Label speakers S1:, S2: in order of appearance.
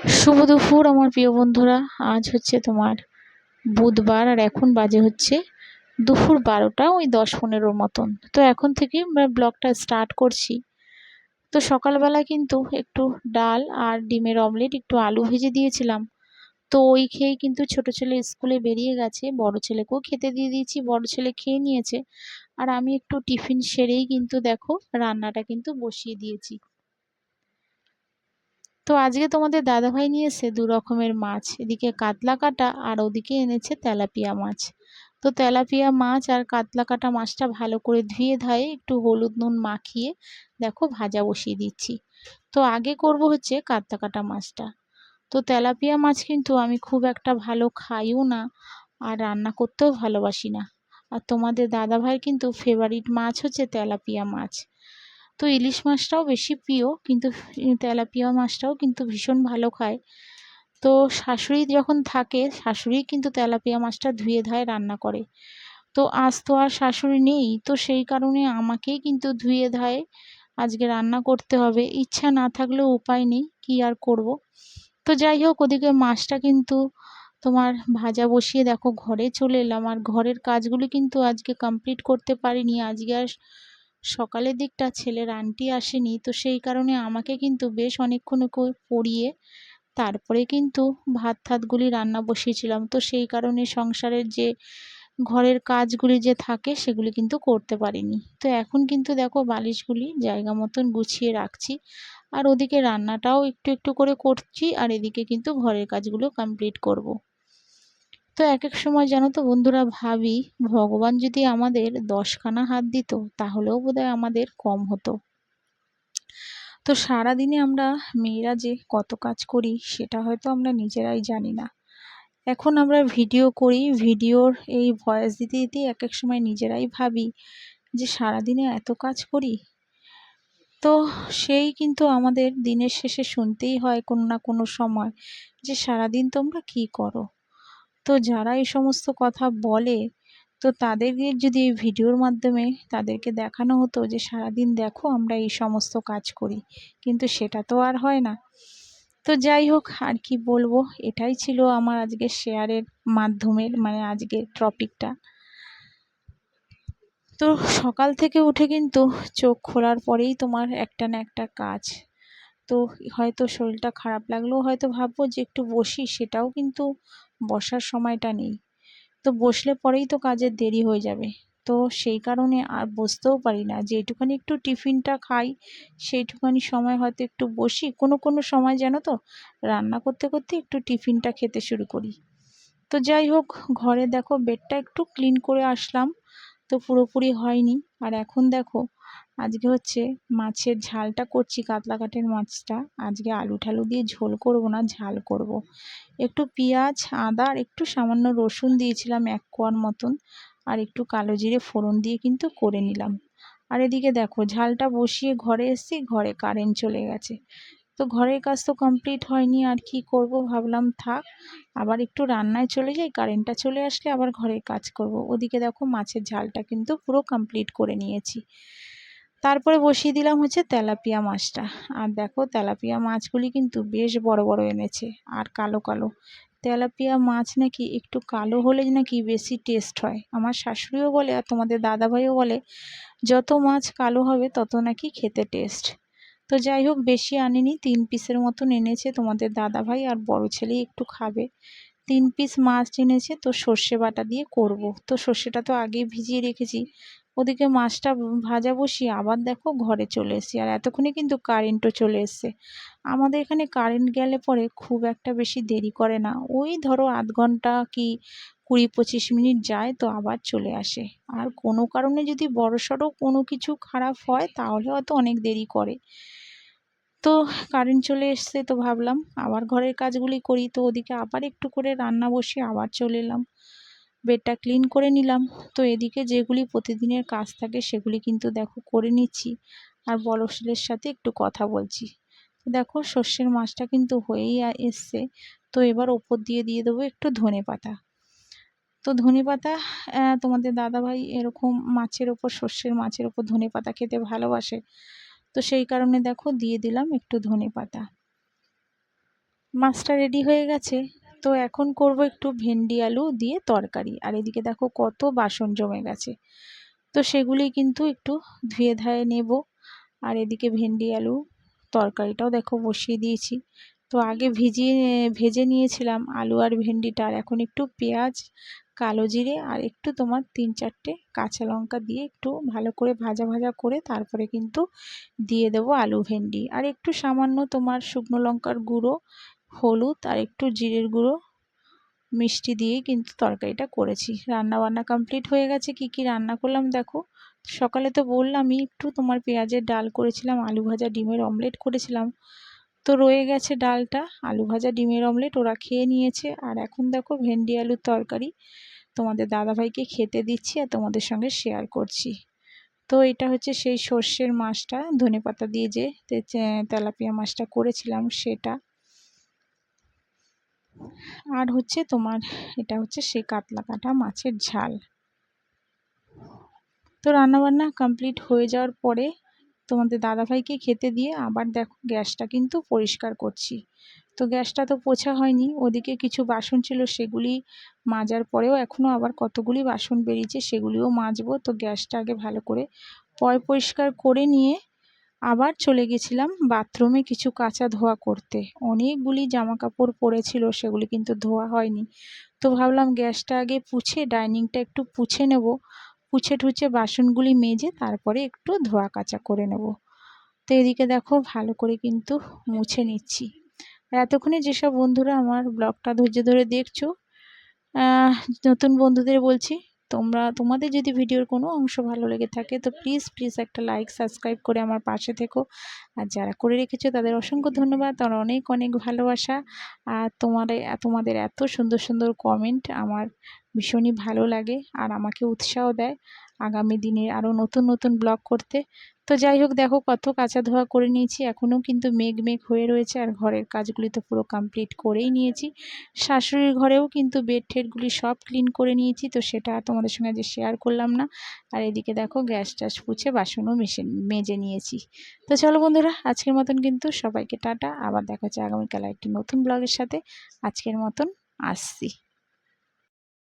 S1: শুভ দুপুর আমার প্রিয় বন্ধুরা। আজ হচ্ছে তোমার বুধবার, আর এখন বাজে হচ্ছে দুপুর 12টা ওই 10-15 মতন। তো এখন থেকে আমরা ব্লগটা স্টার্ট করছি। তো সকালবেলা কিন্তু একটু ডাল আর ডিমের অমলেট, একটু আলু ভেজে দিয়েছিলাম। তো ওই খেয়েই কিন্তু ছোট ছেলে স্কুলে বেরিয়ে গেছে, বড় ছেলেকেও খেতে দিয়ে দিয়েছি, বড় ছেলে খেয়ে নিয়েছে। আর আমি একটু টিফিন সেরেই কিন্তু দেখো রান্নাটা কিন্তু বসিয়ে দিয়েছি। তো আজকে তোমাদের দাদাভাই নিয়ে এসে 2 রকমের মাছ, এদিকে কাতলা কাটা আর ওদিকে এনেছে তেলাপিয়া মাছ। তো তেলাপিয়া মাছ আর কাতলা কাটা মাছটা ভালো করে ধুয়ে ধায়ে একটু হলুদ নুন মাখিয়ে দেখো ভাজা বসিয়ে দিচ্ছি। তো আগে করব হচ্ছে কাতলা কাটা মাছটা। তো তেলাপিয়া মাছ কিন্তু আমি খুব একটা ভালো খাইও না, আর রান্না করতেও ভালোবাসি না। আর তোমাদের দাদাভাইয়ের কিন্তু ফেভারিট মাছ হচ্ছে তেলাপিয়া মাছ। তো ইলিশ মাছটাও বেশি প্রিয়, কিন্তু তেলাপিয়া মাছটাও কিন্তু ভীষণ ভালো খায়। তো শাশুড়ি যখন থাকে, শাশুড়ি কিন্তু তেলাপিয়া মাছটা ধুয়ে ধায়ে রান্না করে। তো আজ তো আর শাশুড়ি নেই, তো সেই কারণে আমাকেই কিন্তু ধুয়ে ধায়ে আজকে রান্না করতে হবে। ইচ্ছা না থাকলেও উপায় নেই, কি আর করব। তো যাই হোক, ওদিকে মাছটা কিন্তু তোমার ভাজা বসিয়ে দেখো ঘরে চলে এলাম। আর ঘরের কাজগুলি কিন্তু আজকে কমপ্লিট করতে পারিনি। আজকে আর সকালের দিকটা ছেলের আন্টি আসেনি, তো সেই কারণে আমাকে কিন্তু বেশ অনেকক্ষণ ওকে পড়িয়ে তারপরে কিন্তু ভাত ঠাতগুলি রান্না বসিয়েছিলাম। তো সেই কারণে সংসারের যে ঘরের কাজগুলি যে থাকে সেগুলি কিন্তু করতে পারিনি। তো এখন কিন্তু দেখো বালিশগুলি জায়গা মতন গুছিয়ে রাখছি, আর ওদিকে রান্নাটাও একটু একটু করে করছি, আর এদিকে কিন্তু ঘরের কাজগুলো কমপ্লিট করব। তো এক এক সময় জানো তো বন্ধুরা, ভাবি ভগবান যদি আমাদের 10খানা হাত দিত তাহলেও বোধহয় আমাদের কম হতো। তো সারাদিনে আমরা মেয়েরা যে কত কাজ করি সেটা হয়তো আমরা নিজেরাই জানি না। এখন আমরা ভিডিও করি, ভিডিওর এই ভয়েস দিতে দিতে এক এক সময় নিজেরাই ভাবি যে সারাদিনে এত কাজ করি। তো সেই কিন্তু আমাদের দিনের শেষে শুনতেই হয় কোনো না কোনো সময় যে সারাদিন তোমরা কি করো। তো যারা এই সমস্ত কথা বলে, তো তাদেরকে যদি এই ভিডিওর মাধ্যমে তাদেরকে দেখানো হতো যে সারাদিন দেখো আমরা এই সমস্ত কাজ করি, কিন্তু সেটা তো আর হয় না। তো যাই হোক, আর কি বলবো, এটাই ছিল আমার আজকে শেয়ারের মাধ্যমের মানে আজকের টপিকটা। তো সকাল থেকে উঠে কিন্তু চোখ খোলার পরেই তোমার একটা না একটা কাজ। তো হয়তো শরীরটা খারাপ লাগলেও হয়তো ভাববো যে একটু বসি, সেটাও কিন্তু বসার সময়টা নেই। তো বসলে পরেই তো কাজের দেরি হয়ে যাবে। তো সেই কারণে আর বসতেও পারি না, যেটুখানি একটু টিফিনটা খাই সেইটুখানি সময় হয়তো একটু বসি, কোনো কোনো সময় জানো তো রান্না করতে করতে একটু টিফিনটা খেতে শুরু করি। তো যাই হোক, ঘরে দেখো বেডটা একটু ক্লিন করে আসলাম, তো পুরোপুরি হয়নি। আর এখন দেখো আজকে হচ্ছে মাছের ঝালটা করছি, কাতলা কাঠের মাছটা। আজকে আলু ঠালু দিয়ে ঝোল করব না, ঝাল করব। একটু পেঁয়াজ আদা আর একটু সামান্য রসুন দিয়েছিলাম 1 কোয়ার মতন, আর একটু কালো জিরে ফোড়ন দিয়ে কিন্তু করে নিলাম। আর এদিকে দেখো ঝালটা বসিয়ে ঘরে এসেছি, ঘরে কারেন্ট চলে গেছে। তো ঘরের কাজ তো কমপ্লিট হয়নি, আর কি করব, ভাবলাম থাক আবার একটু রান্নায় চলে যাই, কারেন্টটা চলে আসলে আবার ঘরের কাজ করব। ওদিকে দেখো মাছের ঝালটা কিন্তু পুরো কমপ্লিট করে নিয়েছি। তারপরে বসিয়ে দিলাম হচ্ছে তেলাপিয়া মাছটা। আর দেখো তেলাপিয়া মাছগুলি কিন্তু বেশ বড় বড় এনেছে আর কালো কালো। তেলাপিয়া মাছ নাকি একটু কালো হলে নাকি বেশি টেস্ট হয়, আমার শাশুড়িও বলে আর তোমাদের দাদাভাইও বলে যত মাছ কালো হবে তত নাকি খেতে টেস্ট। তো যাই হোক, বেশি আনিনি, 3 পিসের মতন এনেছে তোমাদের দাদাভাই, আর বড় ছেলে একটু খাবে। 3 পিস মাছ এনেছে, তো সর্ষে বাটা দিয়ে করব। তো সর্ষেটা তো আগেই ভিজিয়ে রেখেছি। ওদিকে মাছটা ভাজা বসিয়ে আবার দেখো ঘরে চলে এসেছি, আর এতক্ষণে কিন্তু কারেন্টও চলে এসছে। আমাদের এখানে কারেন্ট গেলে পরে খুব একটা বেশি দেরি করে না, ওই ধরো আধ ঘন্টা কি 20-25 মিনিট যায়, তো আবার চলে আসে। আর কোনো কারণে যদি বড়সড় কোনো কিছু খারাপ হয় তাহলে হয়তো অনেক দেরি করে। তো কারেন্ট চলে এসছে, তো ভাবলাম আবার ঘরের কাজগুলি করি। তো ওদিকে আবার একটু করে রান্না বসিয়ে আবার চলে এলাম, বেডটা ক্লিন করে নিলাম। তো এদিকে যেগুলি প্রতিদিনের কাজ থাকে সেগুলি কিন্তু দেখো করে নিচ্ছি, আর বড় ছেলের সাথে একটু কথা বলছি। তো দেখো সর্ষের মাছটা কিন্তু হয়েই এসছে। তো এবার ওপর দিয়ে দিয়ে দেবো একটু ধনেপাতা। তো ধনেপাতা তোমাদের দাদাভাই এরকম মাছের ওপর, সর্ষের মাছের ওপর ধনেপাতা খেতে ভালোবাসে। তো সেই কারণে দেখো দিয়ে দিলাম একটু ধনেপাতা। মাছটা রেডি হয়ে গেছে। তো এখন করব একটু ভেন্ডি আলু দিয়ে তরকারি। আর এদিকে দেখো কত বাসন জমে গেছে, তো সেগুলি কিন্তু একটু ধুয়ে ধায়ে নেব। আর এদিকে ভেন্ডি আলু তরকারিটাও দেখো বসিয়ে দিয়েছি। তো আগে ভেজে নিয়েছিলাম আলু আর ভেন্ডিটা, আর এখন একটু পেঁয়াজ, কালো জিরে আর একটু তোমার 3-4টে কাঁচা লঙ্কা দিয়ে একটু ভালো করে ভাজা ভাজা করে তারপরে কিন্তু দিয়ে দেব আলু ভেন্ডি। আর একটু সামান্য তোমার শুকনো লঙ্কার গুঁড়ো, হলুদ আর একটু জিরের গুঁড়ো, মিষ্টি দিয়েই কিন্তু তরকারিটা করেছি। রান্না বান্না কমপ্লিট হয়ে গেছে। কি কি রান্না করলাম দেখো। সকালে তো বললামই একটু তোমার পেঁয়াজের ডাল করেছিলাম, আলু ভাজা ডিমের অমলেট করেছিলাম। তো রয়ে গেছে ডালটা, আলু ভাজা ডিমের অমলেট ওরা খেয়ে নিয়েছে। আর এখন দেখো ভেন্ডি আলুর তরকারি তোমাদের দাদাভাইকে খেতে দিচ্ছি আর তোমাদের সঙ্গে শেয়ার করছি। তো এটা হচ্ছে সেই সর্ষের মাছটা ধনেপাতা দিয়ে যে তেলাপিয়া মাছটা করেছিলাম সেটা। আর হচ্ছে তোমার এটা হচ্ছে সেই কাতলা কাটা মাছের ঝাল। তো রান্নাবান্না কমপ্লিট হয়ে যাওয়ার পরে তোমাদের দাদাভাইকে খেতে দিয়ে আবার দেখো গ্যাসটা কিন্তু পরিষ্কার করছি। তো গ্যাসটা তো পোছা হয়নি, ওদিকে কিছু বাসন ছিল সেগুলি মাজার পরেও এখনও আবার কতগুলি বাসন বেরিয়েছে সেগুলিও মাজবো। তো গ্যাসটা আগে ভালো করে পরিষ্কার করে নিয়ে আবার চলে গেছিলাম বাথরুমে কিছু কাচা ধোয়া করতে। অনেকগুলি জামা কাপড় পড়েছিল, সেগুলি কিন্তু ধোয়া হয়নি। তো ভাবলাম গ্যাসটা আগে পুছে ডাইনিংটা একটু পুছে নেব, পুছে টুছে বাসনগুলি মেজে তারপরে একটু ধোয়া কাচা করে নেব। তো এদিকে দেখো ভালো করে কিন্তু মুছে নিচ্ছি। আর এতক্ষণে যেসব বন্ধুরা আমার ব্লগটা ধৈর্য ধরে দেখছো, নতুন বন্ধুদের বলছি, তোমাদের যদি ভিডিওর কোনো অংশ ভালো লেগে থাকে তো প্লিজ একটা লাইক সাবস্ক্রাইব করে আমার পাশে থেকো। আর যারা করে রেখেছো তাদের অসংখ্য ধন্যবাদ, আর অনেক অনেক ভালোবাসা। আর তোমাদের এত সুন্দর সুন্দর কমেন্ট আমার ভীষণই ভালো লাগে আর আমাকে উৎসাহ দেয় আগামী দিনে আরও নতুন নতুন ব্লগ করতে। তো যাই হোক দেখো কত কাঁচা ধোয়া করে নিয়েছি, এখনও কিন্তু মেঘ হয়ে রয়েছে। আর ঘরের কাজগুলি তো পুরো কমপ্লিট করেই নিয়েছি। শাশুড়ির ঘরেও কিন্তু বেড টেডগুলি সব ক্লিন করে নিয়েছি, তো সেটা তোমাদের সঙ্গে যে শেয়ার করলাম না। আর এদিকে দেখো গ্যাস ট্যাস পুছে বাসনও মেজে নিয়েছি। তো চলো বন্ধুরা, আজকের মতন কিন্তু সবাইকে টাটা, আবার দেখা হচ্ছে আগামীকাল একটি নতুন ব্লগের সাথে। আজকের মতন আসছি।